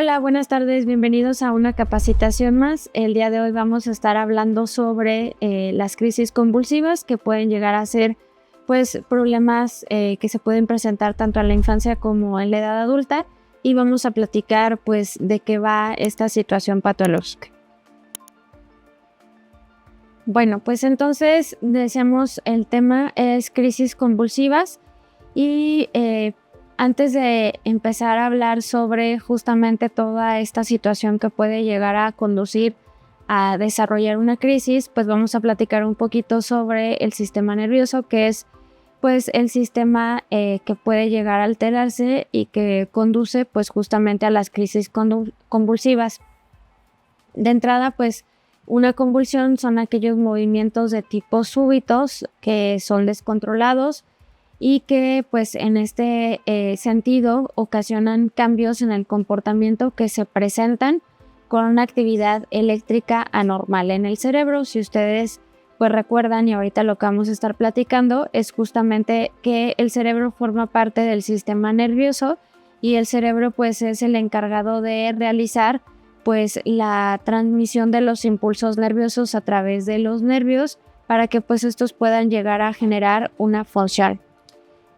Hola, buenas tardes, bienvenidos a una capacitación más. El día de hoy vamos a estar hablando sobre las crisis convulsivas que pueden llegar a ser problemas que se pueden presentar tanto en la infancia como en la edad adulta, y vamos a platicar de qué va esta situación patológica. Bueno, pues entonces decíamos, el tema es crisis convulsivas y antes de empezar a hablar sobre justamente toda esta situación que puede llegar a conducir a desarrollar una crisis, pues vamos a platicar un poquito sobre el sistema nervioso, que es el sistema que puede llegar a alterarse y que conduce justamente a las crisis convulsivas. De entrada, una convulsión son aquellos movimientos de tipo súbitos que son descontrolados y que en este sentido ocasionan cambios en el comportamiento que se presentan con una actividad eléctrica anormal en el cerebro. Si ustedes recuerdan, y ahorita lo que vamos a estar platicando es justamente que el cerebro forma parte del sistema nervioso y el cerebro es el encargado de realizar la transmisión de los impulsos nerviosos a través de los nervios para que estos puedan llegar a generar una función.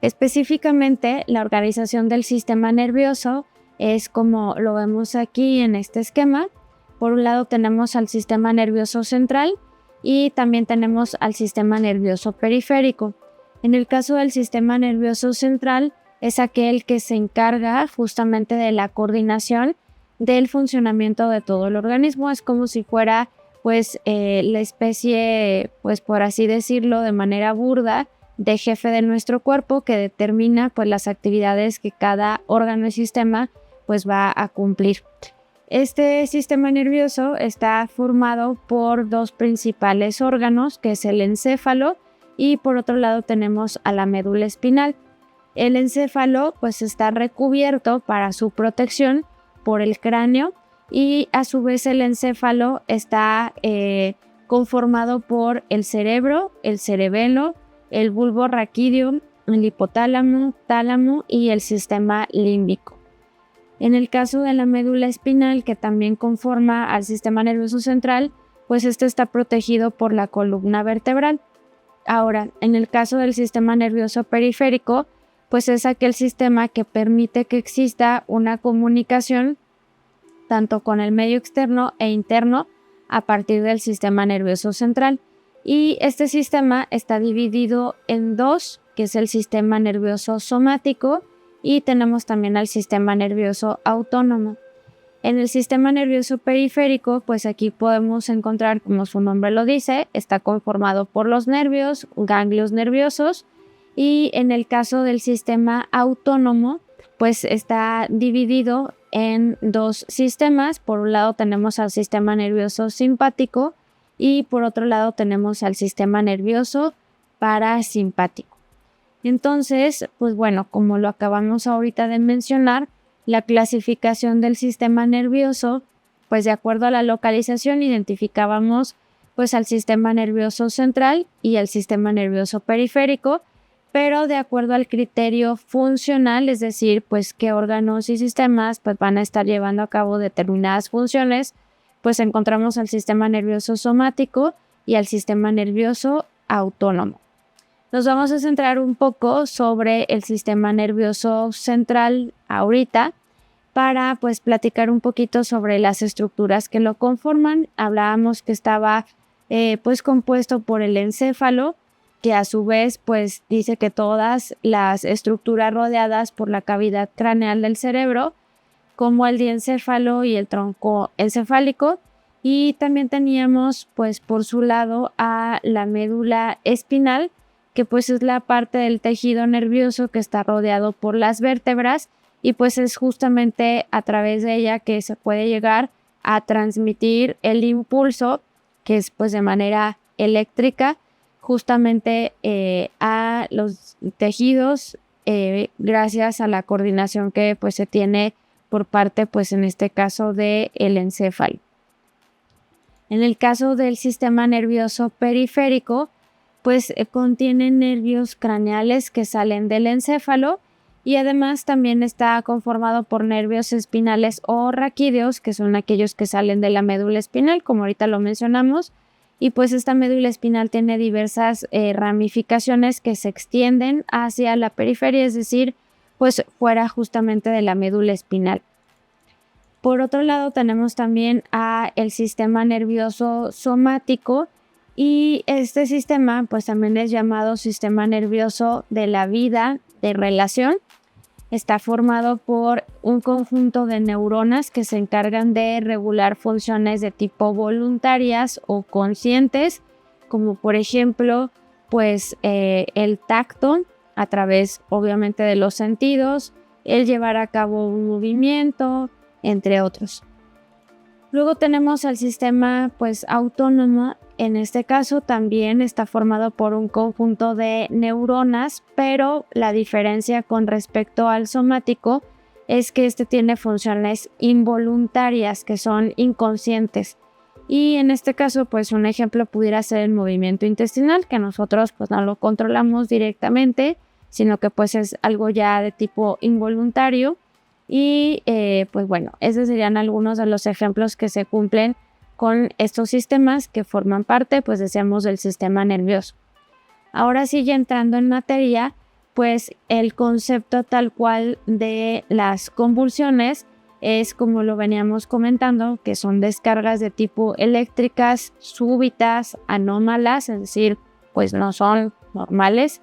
Específicamente, la organización del sistema nervioso es como lo vemos aquí en este esquema. Por un lado tenemos al sistema nervioso central y también tenemos al sistema nervioso periférico. En el caso del sistema nervioso central es aquel que se encarga justamente de la coordinación del funcionamiento de todo el organismo. Es como si fuera la especie, por así decirlo de manera burda, de jefe de nuestro cuerpo, que determina las actividades que cada órgano y sistema va a cumplir. Este sistema nervioso está formado por dos principales órganos, que es el encéfalo, y por otro lado tenemos a la médula espinal. El encéfalo está recubierto para su protección por el cráneo, y a su vez el encéfalo está conformado por el cerebro, el cerebelo, el bulbo raquídeo, el hipotálamo, tálamo y el sistema límbico. En el caso de la médula espinal, que también conforma al sistema nervioso central, este está protegido por la columna vertebral. Ahora, en el caso del sistema nervioso periférico, es aquel sistema que permite que exista una comunicación tanto con el medio externo e interno a partir del sistema nervioso central. Y este sistema está dividido en dos, que es el sistema nervioso somático y tenemos también al sistema nervioso autónomo. En el sistema nervioso periférico, aquí podemos encontrar, como su nombre lo dice, está conformado por los nervios, ganglios nerviosos, y en el caso del sistema autónomo, está dividido en dos sistemas. Por un lado tenemos al sistema nervioso simpático y por otro lado tenemos al sistema nervioso parasimpático. Entonces, como lo acabamos ahorita de mencionar, la clasificación del sistema nervioso, de acuerdo a la localización, identificábamos al sistema nervioso central y al sistema nervioso periférico, pero de acuerdo al criterio funcional, es decir, qué órganos y sistemas van a estar llevando a cabo determinadas funciones, encontramos al sistema nervioso somático y al sistema nervioso autónomo. Nos vamos a centrar un poco sobre el sistema nervioso central ahorita para platicar un poquito sobre las estructuras que lo conforman. Hablábamos que estaba compuesto por el encéfalo, que a su vez dice que todas las estructuras rodeadas por la cavidad craneal del cerebro, como el diencéfalo y el tronco encefálico, y también teníamos por su lado a la médula espinal, que es la parte del tejido nervioso que está rodeado por las vértebras, y es justamente a través de ella que se puede llegar a transmitir el impulso, que es de manera eléctrica, justamente a los tejidos, gracias a la coordinación que se tiene por parte, en este caso, del encéfalo. En el caso del sistema nervioso periférico, contiene nervios craneales que salen del encéfalo y además también está conformado por nervios espinales o raquídeos, que son aquellos que salen de la médula espinal, como ahorita lo mencionamos, y pues esta médula espinal tiene diversas ramificaciones que se extienden hacia la periferia, es decir, pues fuera justamente de la médula espinal. Por otro lado, tenemos también el sistema nervioso somático, y este sistema pues también es llamado sistema nervioso de la vida de relación. Está formado por un conjunto de neuronas que se encargan de regular funciones de tipo voluntarias o conscientes, como por ejemplo pues el tacto a través obviamente de los sentidos, el llevar a cabo un movimiento, entre otros. Luego tenemos el sistema pues autónomo. En este caso también está formado por un conjunto de neuronas, pero la diferencia con respecto al somático es que este tiene funciones involuntarias, que son inconscientes. Y en este caso, pues un ejemplo pudiera ser el movimiento intestinal, que nosotros pues no lo controlamos directamente, sino que pues es algo ya de tipo involuntario. Y pues bueno, esos serían algunos de los ejemplos que se cumplen con estos sistemas que forman parte, pues decíamos, del sistema nervioso. Ahora sí, ya entrando en materia, pues el concepto tal cual de las convulsiones es, como lo veníamos comentando, que son descargas de tipo eléctricas, súbitas, anómalas, es decir, pues no son normales,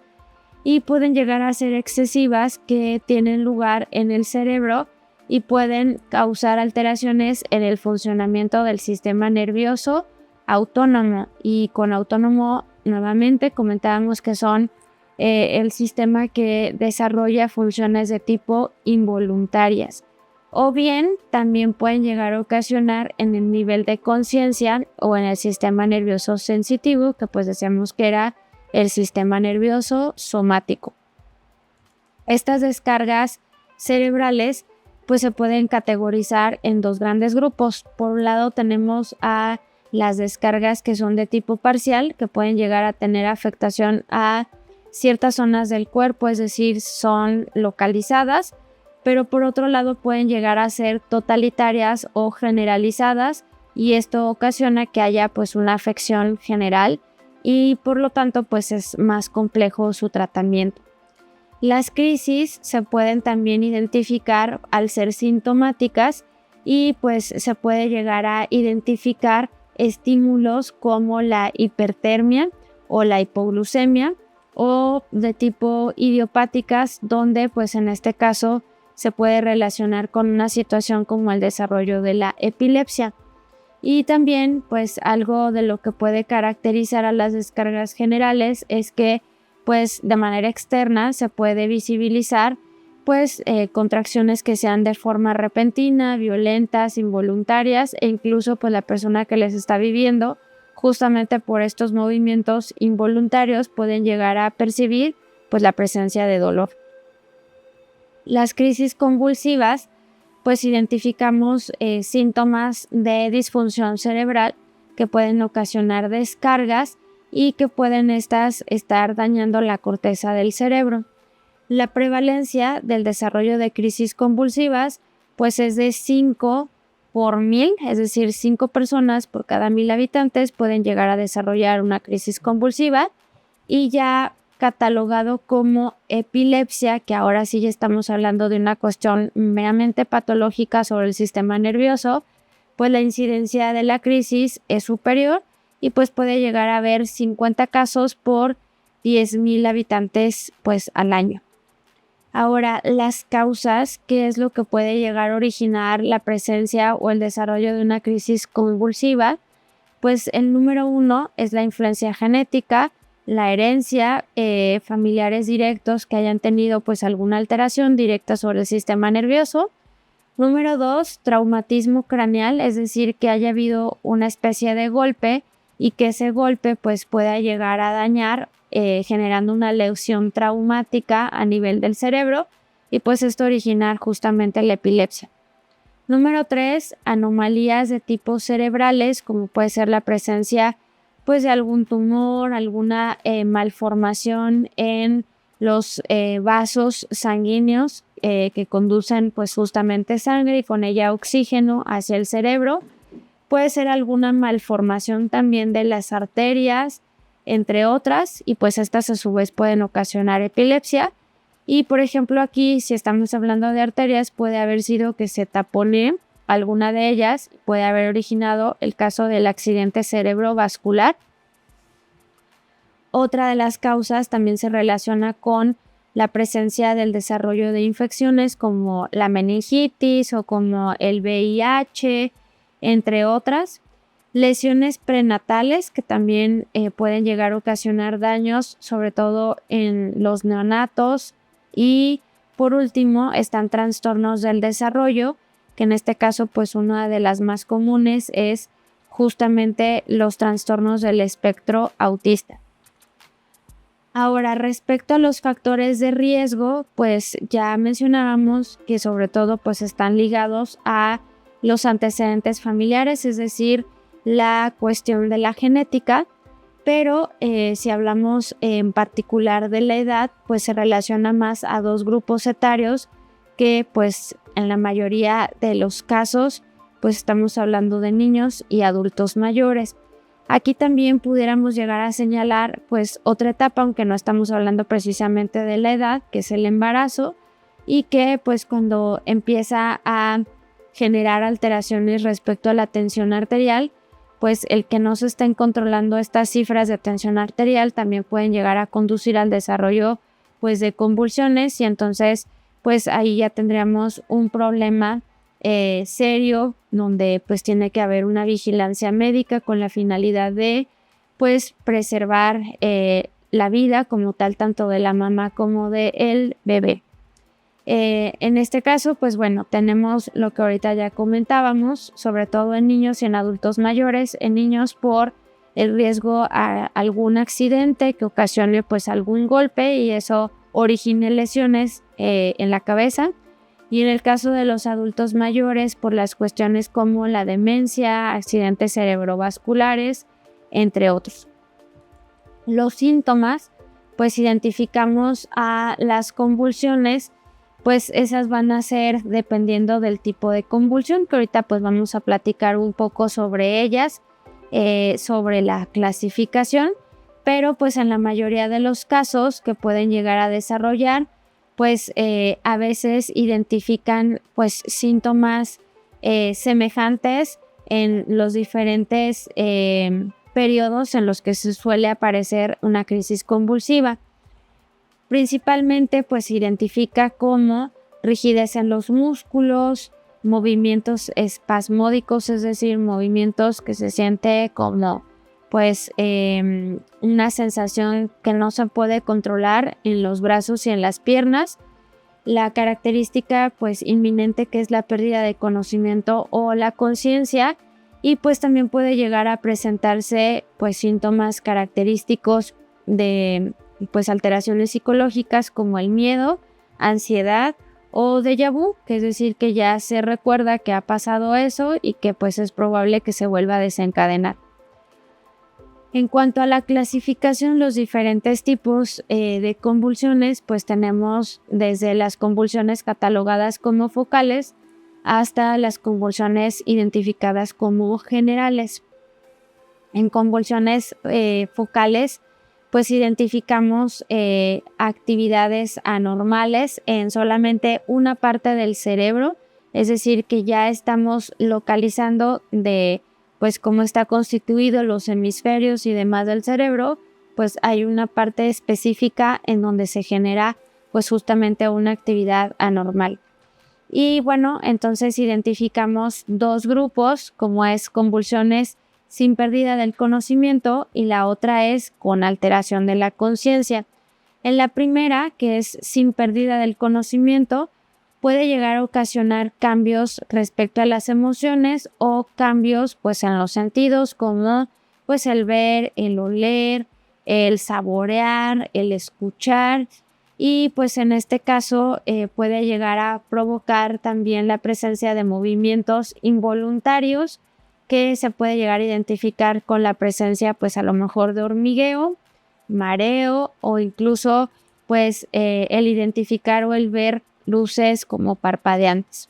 y pueden llegar a ser excesivas, que tienen lugar en el cerebro y pueden causar alteraciones en el funcionamiento del sistema nervioso autónomo. Y con autónomo, nuevamente comentábamos que son el sistema que desarrolla funciones de tipo involuntarias. O bien también pueden llegar a ocasionar en el nivel de conciencia o en el sistema nervioso sensitivo, que pues decíamos que era el sistema nervioso somático. Estas descargas cerebrales pues se pueden categorizar en dos grandes grupos. Por un lado tenemos a las descargas que son de tipo parcial, que pueden llegar a tener afectación a ciertas zonas del cuerpo, es decir, son localizadas, pero por otro lado pueden llegar a ser totalitarias o generalizadas, y esto ocasiona que haya pues una afección general y por lo tanto pues es más complejo su tratamiento. Las crisis se pueden también identificar al ser sintomáticas, y pues se puede llegar a identificar estímulos como la hipertermia o la hipoglucemia, o de tipo idiopáticas, donde pues en este caso se puede relacionar con una situación como el desarrollo de la epilepsia. Y también pues algo de lo que puede caracterizar a las descargas generales es que pues de manera externa se puede visibilizar pues contracciones que sean de forma repentina, violentas, involuntarias, e incluso pues la persona que les está viviendo justamente por estos movimientos involuntarios pueden llegar a percibir pues la presencia de dolor. Las crisis convulsivas, pues identificamos síntomas de disfunción cerebral que pueden ocasionar descargas y que pueden estar dañando la corteza del cerebro. La prevalencia del desarrollo de crisis convulsivas pues es de 5 por 1000, es decir, 5 personas por cada 1000 habitantes pueden llegar a desarrollar una crisis convulsiva. Y ya catalogado como epilepsia, que ahora sí ya estamos hablando de una cuestión meramente patológica sobre el sistema nervioso, pues la incidencia de la crisis es superior y pues puede llegar a haber 50 casos por 10,000 habitantes pues al año. Ahora, las causas, ¿qué es lo que puede llegar a originar la presencia o el desarrollo de una crisis convulsiva? Pues el número 1 es la influencia genética, la herencia, familiares directos que hayan tenido pues alguna alteración directa sobre el sistema nervioso. Número 2, traumatismo craneal, es decir, que haya habido una especie de golpe y que ese golpe pues pueda llegar a dañar, generando una lesión traumática a nivel del cerebro, y pues esto originar justamente la epilepsia. Número 3, anomalías de tipo cerebrales, como puede ser la presencia pues de algún tumor, alguna malformación en los vasos sanguíneos que conducen pues justamente sangre y con ella oxígeno hacia el cerebro. Puede ser alguna malformación también de las arterias, entre otras, y pues estas a su vez pueden ocasionar epilepsia. Y por ejemplo aquí, si estamos hablando de arterias, puede haber sido que se taponee alguna de ellas, puede haber originado el caso del accidente cerebrovascular. Otra de las causas también se relaciona con la presencia del desarrollo de infecciones como la meningitis o como el VIH, entre otras. Lesiones prenatales que también pueden llegar a ocasionar daños, sobre todo en los neonatos. Y por último están trastornos del desarrollo, que en este caso pues una de las más comunes es justamente los trastornos del espectro autista. Ahora, respecto a los factores de riesgo, pues ya mencionábamos que sobre todo pues están ligados a los antecedentes familiares, es decir, la cuestión de la genética, pero si hablamos en particular de la edad, pues se relaciona más a dos grupos etarios que pues en la mayoría de los casos pues estamos hablando de niños y adultos mayores. Aquí también pudiéramos llegar a señalar pues otra etapa, aunque no estamos hablando precisamente de la edad, que es el embarazo, y que pues cuando empieza a generar alteraciones respecto a la tensión arterial, pues el que no se estén controlando estas cifras de tensión arterial también pueden llegar a conducir al desarrollo pues de convulsiones, y entonces pues ahí ya tendríamos un problema serio, donde pues tiene que haber una vigilancia médica con la finalidad de pues preservar la vida como tal, tanto de la mamá como del bebé. En este caso pues bueno, tenemos lo que ahorita ya comentábamos, sobre todo en niños y en adultos mayores. En niños por el riesgo a algún accidente que ocasione pues algún golpe y eso origine lesiones en la cabeza. Y en el caso de los adultos mayores, por las cuestiones como la demencia, accidentes cerebrovasculares, entre otros. Los síntomas, pues identificamos a las convulsiones, pues esas van a ser dependiendo del tipo de convulsión, que ahorita pues vamos a platicar un poco sobre ellas, sobre la clasificación, pero pues en la mayoría de los casos que pueden llegar a desarrollar, pues a veces identifican pues síntomas semejantes en los diferentes periodos en los que se suele aparecer una crisis convulsiva. Principalmente pues se identifica como rigidez en los músculos, movimientos espasmódicos, es decir, movimientos que se siente como pues una sensación que no se puede controlar en los brazos y en las piernas. La característica pues inminente, que es la pérdida de conocimiento o la conciencia, y pues también puede llegar a presentarse pues síntomas característicos de pues alteraciones psicológicas como el miedo, ansiedad o déjà vu, que es decir que ya se recuerda que ha pasado eso y que pues es probable que se vuelva a desencadenar. En cuanto a la clasificación, los diferentes tipos de convulsiones, pues tenemos desde las convulsiones catalogadas como focales hasta las convulsiones identificadas como generales. En convulsiones focales, pues identificamos actividades anormales en solamente una parte del cerebro, es decir, que ya estamos localizando de pues cómo está constituido los hemisferios y demás del cerebro, pues hay una parte específica en donde se genera pues justamente una actividad anormal. Y bueno, entonces identificamos dos grupos, como es convulsiones sin pérdida del conocimiento y la otra es con alteración de la conciencia. En la primera, que es sin pérdida del conocimiento, puede llegar a ocasionar cambios respecto a las emociones o cambios pues en los sentidos, como pues el ver, el oler, el saborear, el escuchar, y pues en este caso puede llegar a provocar también la presencia de movimientos involuntarios que se puede llegar a identificar con la presencia pues a lo mejor de hormigueo, mareo o incluso pues el identificar o el ver luces como parpadeantes.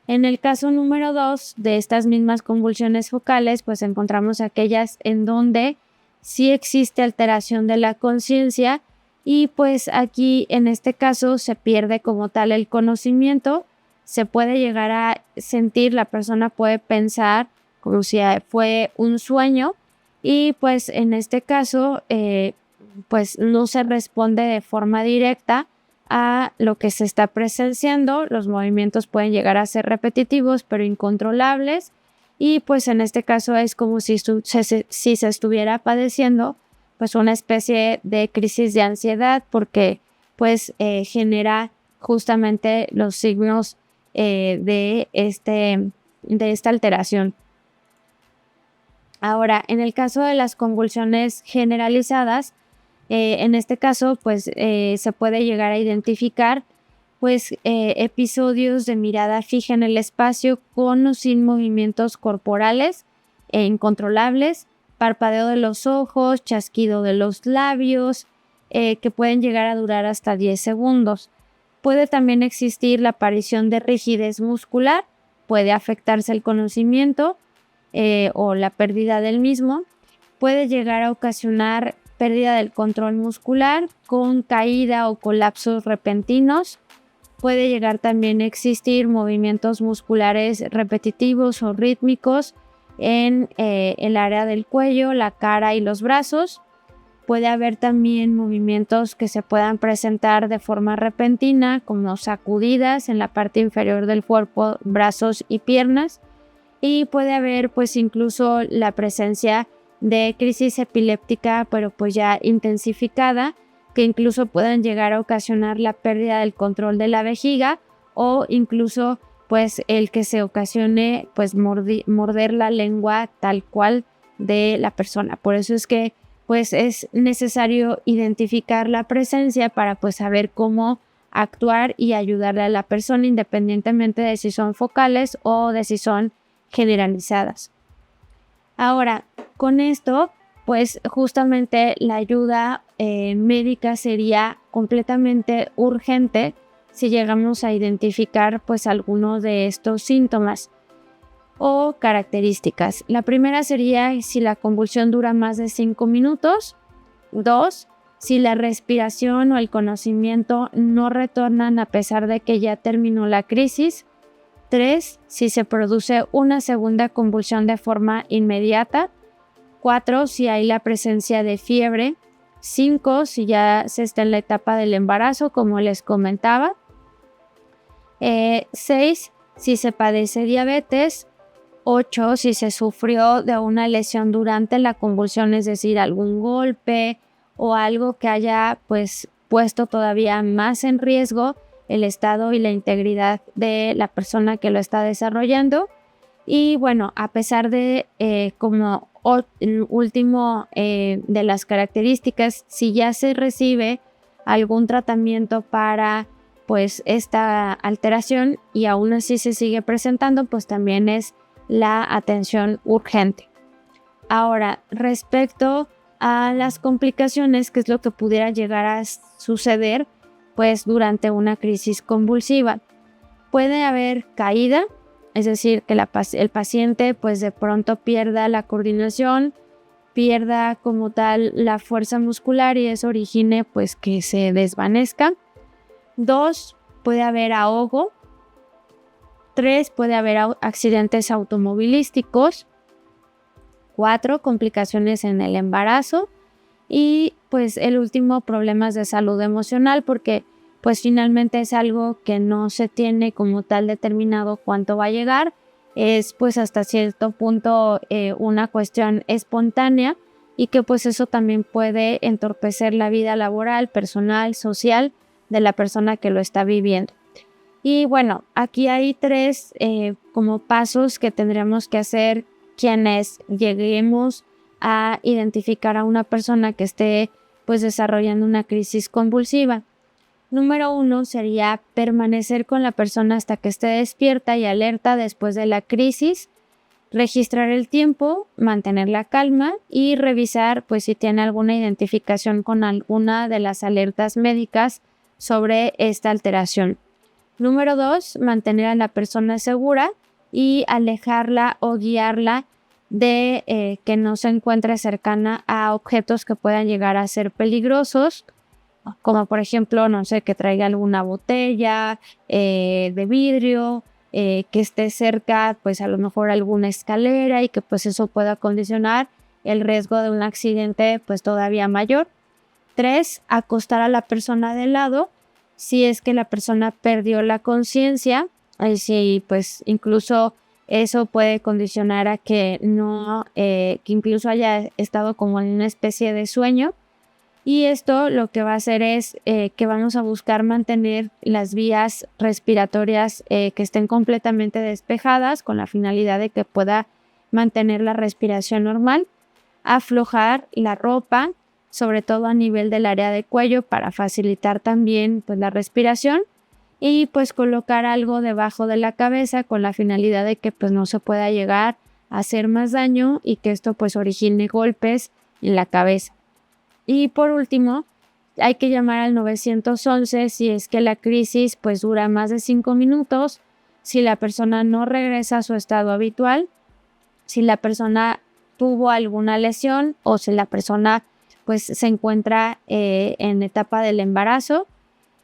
En el caso número 2 de estas mismas convulsiones focales, pues encontramos aquellas en donde sí existe alteración de la conciencia y pues aquí en este caso se pierde como tal el conocimiento, se puede llegar a sentir, la persona puede pensar como si fue un sueño y pues en este caso pues no se responde de forma directa a lo que se está presenciando. Los movimientos pueden llegar a ser repetitivos pero incontrolables y pues en este caso es como si se estuviera padeciendo pues una especie de crisis de ansiedad porque pues genera justamente los signos de esta alteración. Ahora, en el caso de las convulsiones generalizadas, en este caso, pues se puede llegar a identificar pues episodios de mirada fija en el espacio con o sin movimientos corporales e incontrolables, parpadeo de los ojos, chasquido de los labios, que pueden llegar a durar hasta 10 segundos. Puede también existir la aparición de rigidez muscular, puede afectarse el conocimiento o la pérdida del mismo, puede llegar a ocasionar pérdida del control muscular con caída o colapsos repentinos. Puede llegar también a existir movimientos musculares repetitivos o rítmicos en el área del cuello, la cara y los brazos. Puede haber también movimientos que se puedan presentar de forma repentina, como sacudidas en la parte inferior del cuerpo, brazos y piernas. Y puede haber pues incluso la presencia de crisis epiléptica, pero pues ya intensificada, que incluso pueden llegar a ocasionar la pérdida del control de la vejiga o incluso pues el que se ocasione pues morder la lengua tal cual de la persona. Por eso es que pues es necesario identificar la presencia para pues saber cómo actuar y ayudarle a la persona independientemente de si son focales o de si son generalizadas. Ahora, con esto, pues justamente la ayuda médica sería completamente urgente si llegamos a identificar pues alguno de estos síntomas o características. La primera sería si la convulsión dura más de 5 minutos. 2. Si la respiración o el conocimiento no retornan a pesar de que ya terminó la crisis. 3. Si se produce una segunda convulsión de forma inmediata. 4. Si hay la presencia de fiebre. 5. Si ya se está en la etapa del embarazo, como les comentaba. 6. Si se padece diabetes. 8. Si se sufrió de una lesión durante la convulsión, es decir, algún golpe o algo que haya pues puesto todavía más en riesgo el estado y la integridad de la persona que lo está desarrollando. Y bueno, a pesar de como último de las características, si ya se recibe algún tratamiento para pues esta alteración y aún así se sigue presentando, pues también es la atención urgente. Ahora, respecto a las complicaciones, ¿qué es lo que pudiera llegar a suceder pues durante una crisis convulsiva? Puede haber caída, es decir, que el paciente pues de pronto pierda la coordinación, pierda como tal la fuerza muscular y eso origine pues que se desvanezca. 2. Puede haber ahogo. 3. Puede haber accidentes automovilísticos. 4. Complicaciones en el embarazo. Y pues el último, problemas de salud emocional, porque pues finalmente es algo que no se tiene como tal determinado cuánto va a llegar. Es pues hasta cierto punto una cuestión espontánea y que pues eso también puede entorpecer la vida laboral, personal, social de la persona que lo está viviendo. Y bueno, aquí hay 3 como pasos que tendremos que hacer quienes lleguemos a identificar a una persona que esté pues desarrollando una crisis convulsiva. Número 1 sería permanecer con la persona hasta que esté despierta y alerta después de la crisis, registrar el tiempo, mantener la calma y revisar pues si tiene alguna identificación con alguna de las alertas médicas sobre esta alteración. Número 2, mantener a la persona segura y alejarla o guiarla de que no se encuentre cercana a objetos que puedan llegar a ser peligrosos, como por ejemplo, no sé, que traiga alguna botella de vidrio, que esté cerca, pues a lo mejor alguna escalera y que pues eso pueda condicionar el riesgo de un accidente pues todavía mayor. 3, acostar a la persona de lado si es que la persona perdió la conciencia, si pues incluso eso puede condicionar a que que incluso haya estado como en una especie de sueño. Y esto lo que va a hacer es que vamos a buscar mantener las vías respiratorias que estén completamente despejadas con la finalidad de que pueda mantener la respiración normal, aflojar la ropa, sobre todo a nivel del área de cuello para facilitar también pues, la respiración y pues colocar algo debajo de la cabeza con la finalidad de que pues no se pueda llegar a hacer más daño y que esto pues origine golpes en la cabeza. Y por último, hay que llamar al 911 si es que la crisis pues dura más de 5 minutos, si la persona no regresa a su estado habitual, si la persona tuvo alguna lesión o si la persona pues se encuentra en etapa del embarazo,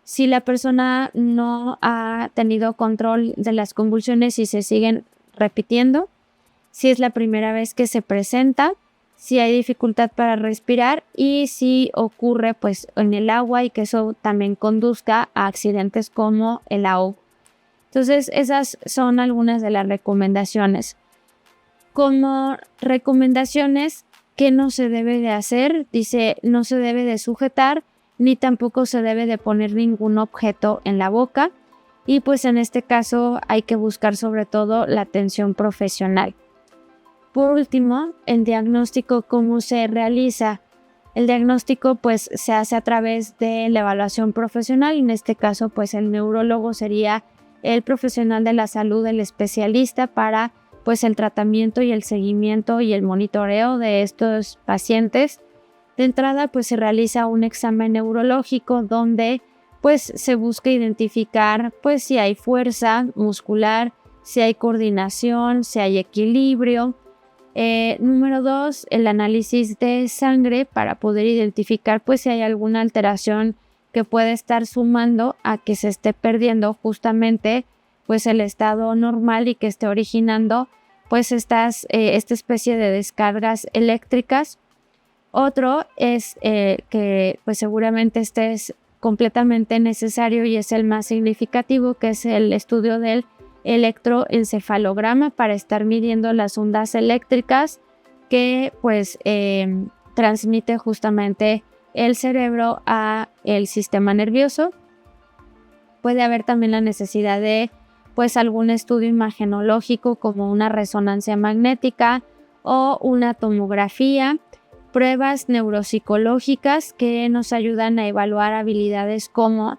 si la persona no ha tenido control de las convulsiones y se siguen repitiendo, si es la primera vez que se presenta, si hay dificultad para respirar y si ocurre pues en el agua y que eso también conduzca a accidentes como el ahogo. Entonces esas son algunas de las recomendaciones. Como recomendaciones, ¿qué no se debe de hacer? Dice, no se debe de sujetar ni tampoco se debe de poner ningún objeto en la boca y pues en este caso hay que buscar sobre todo la atención profesional. Por último, el diagnóstico, ¿cómo se realiza? El diagnóstico pues se hace a través de la evaluación profesional, en este caso pues el neurólogo sería el profesional de la salud, el especialista para pues el tratamiento y el seguimiento y el monitoreo de estos pacientes. De entrada pues se realiza un examen neurológico donde pues se busca identificar pues si hay fuerza muscular, si hay coordinación, si hay equilibrio. Número 2, el análisis de sangre para poder identificar pues si hay alguna alteración que puede estar sumando a que se esté perdiendo justamente pues el estado normal y que esté originando pues esta especie de descargas eléctricas. Otro es que pues seguramente este es completamente necesario y es el más significativo, que es el estudio del electroencefalograma para estar midiendo las ondas eléctricas que pues transmite justamente el cerebro a el sistema nervioso. Puede haber también la necesidad de pues algún estudio imagenológico como una resonancia magnética o una tomografía, pruebas neuropsicológicas que nos ayudan a evaluar habilidades como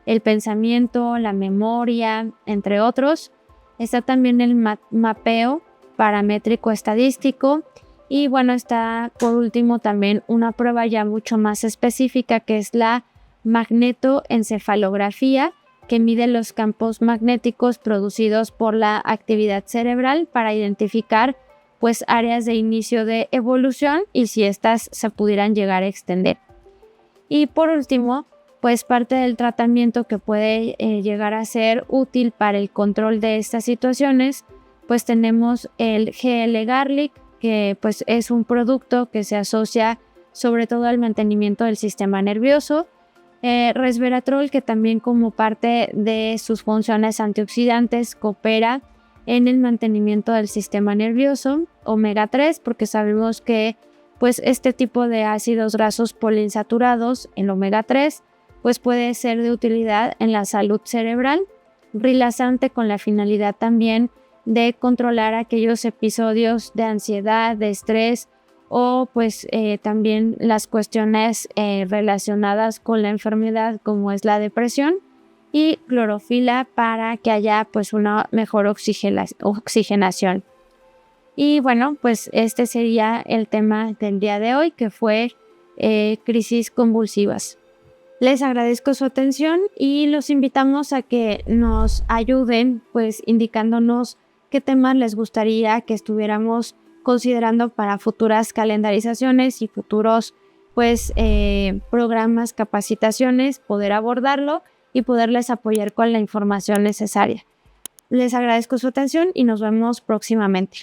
el pensamiento, la memoria, entre otros. Está también el mapeo paramétrico estadístico y bueno, está por último también una prueba ya mucho más específica que es la magnetoencefalografía, que mide los campos magnéticos producidos por la actividad cerebral para identificar pues áreas de inicio de evolución y si éstas se pudieran llegar a extender. Y por último, pues parte del tratamiento que puede llegar a ser útil para el control de estas situaciones, pues tenemos el GL Garlic, que pues es un producto que se asocia sobre todo al mantenimiento del sistema nervioso, resveratrol, que también como parte de sus funciones antioxidantes coopera en el mantenimiento del sistema nervioso, omega 3, porque sabemos que pues este tipo de ácidos grasos poliinsaturados, el omega 3, pues puede ser de utilidad en la salud cerebral, rilazante con la finalidad también de controlar aquellos episodios de ansiedad, de estrés o pues también las cuestiones relacionadas con la enfermedad como es la depresión, y clorofila para que haya pues una mejor oxigenación. Y bueno, pues este sería el tema del día de hoy, que fue crisis convulsivas. Les agradezco su atención y los invitamos a que nos ayuden, pues indicándonos qué temas les gustaría que estuviéramos considerando para futuras calendarizaciones y futuros pues programas, capacitaciones, poder abordarlo y poderles apoyar con la información necesaria. Les agradezco su atención y nos vemos próximamente.